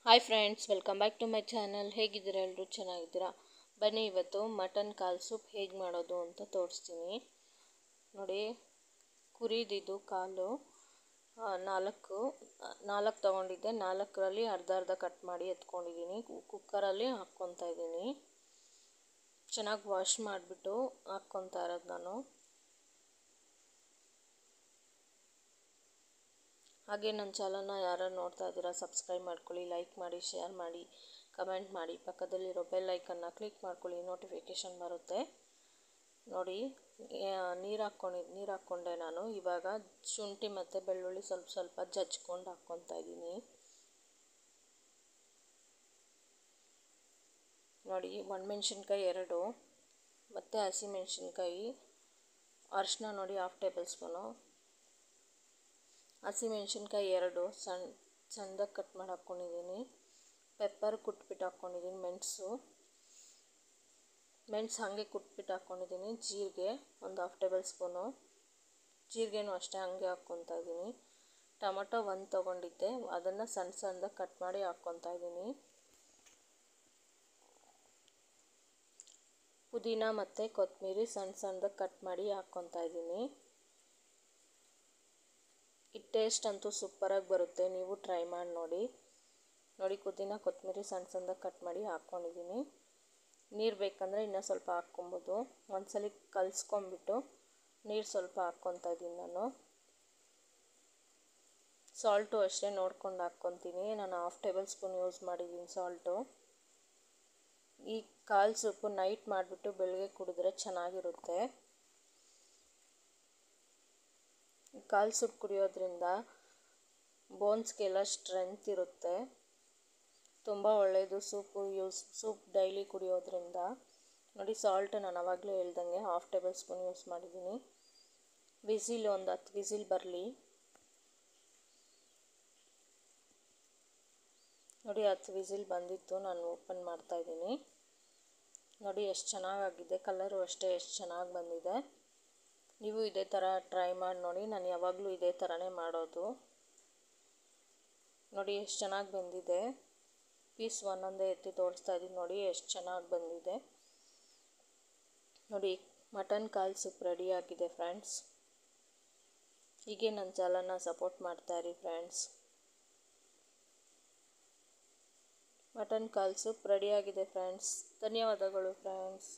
Hi friends, welcome back to my channel. ಹೇಗಿದ್ದೀರಾ? ಎಲ್ಲರೂ ಚೆನ್ನಾಗಿದ್ದೀರಾ? ಬನ್ನಿ ಇವತ್ತು ಮಟನ್ ಕಾಲು ಸೂಪ್ ಹೇಗೆ ಮಾಡೋದು ಅಂತ ತೋರಿಸ್ತೀನಿ. ನೋಡಿ, ಕುರಿದಿದ್ದು ಕಾಲು ನಾಲ್ಕು ತೊಗೊಂಡಿದ್ದೆ. ನಾಲ್ಕರಲ್ಲಿ ಅರ್ಧ ಕಟ್ ಮಾಡಿ ಎತ್ಕೊಂಡಿದ್ದೀನಿ. ಕುಕ್ಕರಲ್ಲಿ ಹಾಕ್ಕೊತಾ ಇದ್ದೀನಿ. ಚೆನ್ನಾಗಿ ವಾಶ್ ಮಾಡಿಬಿಟ್ಟು ಹಾಕ್ಕೊತಾ ಇರೋದು ನಾನು. ಹಾಗೆ ನನ್ನ ಚಾನಲ್ನ ಯಾರು ನೋಡ್ತಾ ಇದ್ದೀರಾ ಸಬ್ಸ್ಕ್ರೈಬ್ ಮಾಡ್ಕೊಳ್ಳಿ, ಲೈಕ್ ಮಾಡಿ, ಶೇರ್ ಮಾಡಿ, ಕಮೆಂಟ್ ಮಾಡಿ. ಪಕ್ಕದಲ್ಲಿರೋ ಬೆಲ್ ಐಕನ್ನ ಕ್ಲಿಕ್ ಮಾಡ್ಕೊಳ್ಳಿ, ನೋಟಿಫಿಕೇಷನ್ ಬರುತ್ತೆ. ನೋಡಿ, ನೀರು ಹಾಕ್ಕೊಂಡೆ ನಾನು. ಇವಾಗ ಶುಂಠಿ ಮತ್ತು ಬೆಳ್ಳುಳ್ಳಿ ಸ್ವಲ್ಪ ಜಜ್ಕೊಂಡು ಹಾಕ್ಕೊತಾ ಇದ್ದೀನಿ. ನೋಡಿ, ಒಣಮೆಣ್ಸಿನ್ಕಾಯಿ 2 ಮತ್ತು ಹಸಿಮೆಣ್ಸಿನ್ಕಾಯಿ, ಅರಿಶಿನ ನೋಡಿ 1/2 ಟೇಬಲ್ ಸ್ಪೂನು, ಹಸಿಮೆಣ್ಸಿನ್ಕಾಯಿ 2 ಸಣ್ಣದಾಗಿ ಕಟ್ ಮಾಡಿ ಹಾಕ್ಕೊಂಡಿದ್ದೀನಿ. ಪೆಪ್ಪರ್ ಕುಟ್ಬಿಟ್ಟು ಹಾಕ್ಕೊಂಡಿದ್ದೀನಿ. ಮೆಣಸು ಹಾಗೆ ಕುಟ್ಬಿಟ್ಟು ಹಾಕ್ಕೊಂಡಿದ್ದೀನಿ. ಜೀರಿಗೆ ಒಂದು 1/2 ಟೇಬಲ್ ಸ್ಪೂನು, ಜೀರಿಗೆನೂ ಅಷ್ಟೇ ಹಾಗೆ ಹಾಕ್ಕೊತಾ ಇದ್ದೀನಿ. ಟೊಮೊಟೊ 1 ತೊಗೊಂಡಿದ್ದೆ, ಅದನ್ನು ಸಣ್ಣದಾಗಿ ಕಟ್ ಮಾಡಿ ಹಾಕ್ಕೊತಾ ಇದ್ದೀನಿ. ಪುದೀನ ಮತ್ತು ಕೊತ್ತಂಬರಿ ಸಣ್ಣದಾಗಿ ಕಟ್ ಮಾಡಿ ಹಾಕ್ಕೊತಾ ಇದ್ದೀನಿ. ಈ ಟೇಸ್ಟ್ ಅಂತೂ ಸೂಪರಾಗಿ ಬರುತ್ತೆ, ನೀವು ಟ್ರೈ ಮಾಡಿ ನೋಡಿ. ಪುದೀನ ಕೊತ್ತಂಬರಿ ಸಣ್ಣದಾಗಿ ಕಟ್ ಮಾಡಿ ಹಾಕ್ಕೊಂಡಿದ್ದೀನಿ. ನೀರು ಬೇಕಂದರೆ ಇನ್ನೂ ಸ್ವಲ್ಪ ಹಾಕ್ಕೊಬೋದು. ಒಂದ್ಸಲ ಕಲಿಸ್ಕೊಂಬಿಟ್ಟು ನೀರು ಸ್ವಲ್ಪ ಹಾಕ್ಕೊತಾ ಇದ್ದೀನಿ ನಾನು. ಸಾಲ್ಟು ಅಷ್ಟೇ ನೋಡ್ಕೊಂಡು ಹಾಕ್ಕೊತೀನಿ. ನಾನು 1/2 ಟೇಬಲ್ ಸ್ಪೂನ್ ಯೂಸ್ ಮಾಡಿದ್ದೀನಿ ಸಾಲ್ಟು. ಈ ಕಾಲು ಸೂಪು ನೈಟ್ ಮಾಡಿಬಿಟ್ಟು ಬೆಳಗ್ಗೆ ಕುಡಿದ್ರೆ ಚೆನ್ನಾಗಿರುತ್ತೆ. ಕಾಲು ಸೂಪ್ ಕುಡಿಯೋದ್ರಿಂದ ಬೋನ್ಸ್ಗೆಲ್ಲ ಸ್ಟ್ರೆಂತ್ ಇರುತ್ತೆ, ತುಂಬ ಒಳ್ಳೆಯದು. ಸೂಪ್ ಡೈಲಿ ಕುಡಿಯೋದ್ರಿಂದ. ನೋಡಿ, ಸಾಲ್ಟ್ ನಾನು ಆವಾಗಲೇ ಹೇಳ್ದಂಗೆ 1/2 ಟೇಬಲ್ ಸ್ಪೂನ್ ಯೂಸ್ ಮಾಡಿದ್ದೀನಿ. ಒಂದು 10 ವಿಸಿಲ್ ಬರಲಿ. ನೋಡಿ, 10 ವಿಸಿಲ್ ಬಂದಿತ್ತು. ನಾನು ಓಪನ್ ಮಾಡ್ತಾಯಿದ್ದೀನಿ. ನೋಡಿ ಎಷ್ಟು ಚೆನ್ನಾಗಾಗಿದೆ, ಕಲರು ಅಷ್ಟೇ ಎಷ್ಟು ಚೆನ್ನಾಗಿ ಬಂದಿದೆ. ನೀವು ಇದೇ ಥರ ಟ್ರೈ ಮಾಡಿ ನೋಡಿ. ನಾನು ಯಾವಾಗಲೂ ಇದೇ ಥರನೇ ಮಾಡೋದು. ನೋಡಿ ಎಷ್ಟು ಚೆನ್ನಾಗಿ ಬಂದಿದೆ. ಪೀಸ್ ಒಂದೊಂದೇ ಎತ್ತಿ ತೋರಿಸ್ತಾ ಇದ್ದೀನಿ. ನೋಡಿ ಎಷ್ಟು ಚೆನ್ನಾಗಿ ಬಂದಿದೆ. ನೋಡಿ, ಮಟನ್ ಕಾಲು ಸೂಪ್ ರೆಡಿಯಾಗಿದೆ ಫ್ರೆಂಡ್ಸ್. ಹೀಗೆ ನನ್ನ ಚಾನಲ್ನ ಸಪೋರ್ಟ್ ಮಾಡ್ತಾಯಿರಿ ಫ್ರೆಂಡ್ಸ್. ಮಟನ್ ಕಾಲು ಸೂಪ್ ರೆಡಿಯಾಗಿದೆ ಫ್ರೆಂಡ್ಸ್. ಧನ್ಯವಾದಗಳು ಫ್ರೆಂಡ್ಸ್.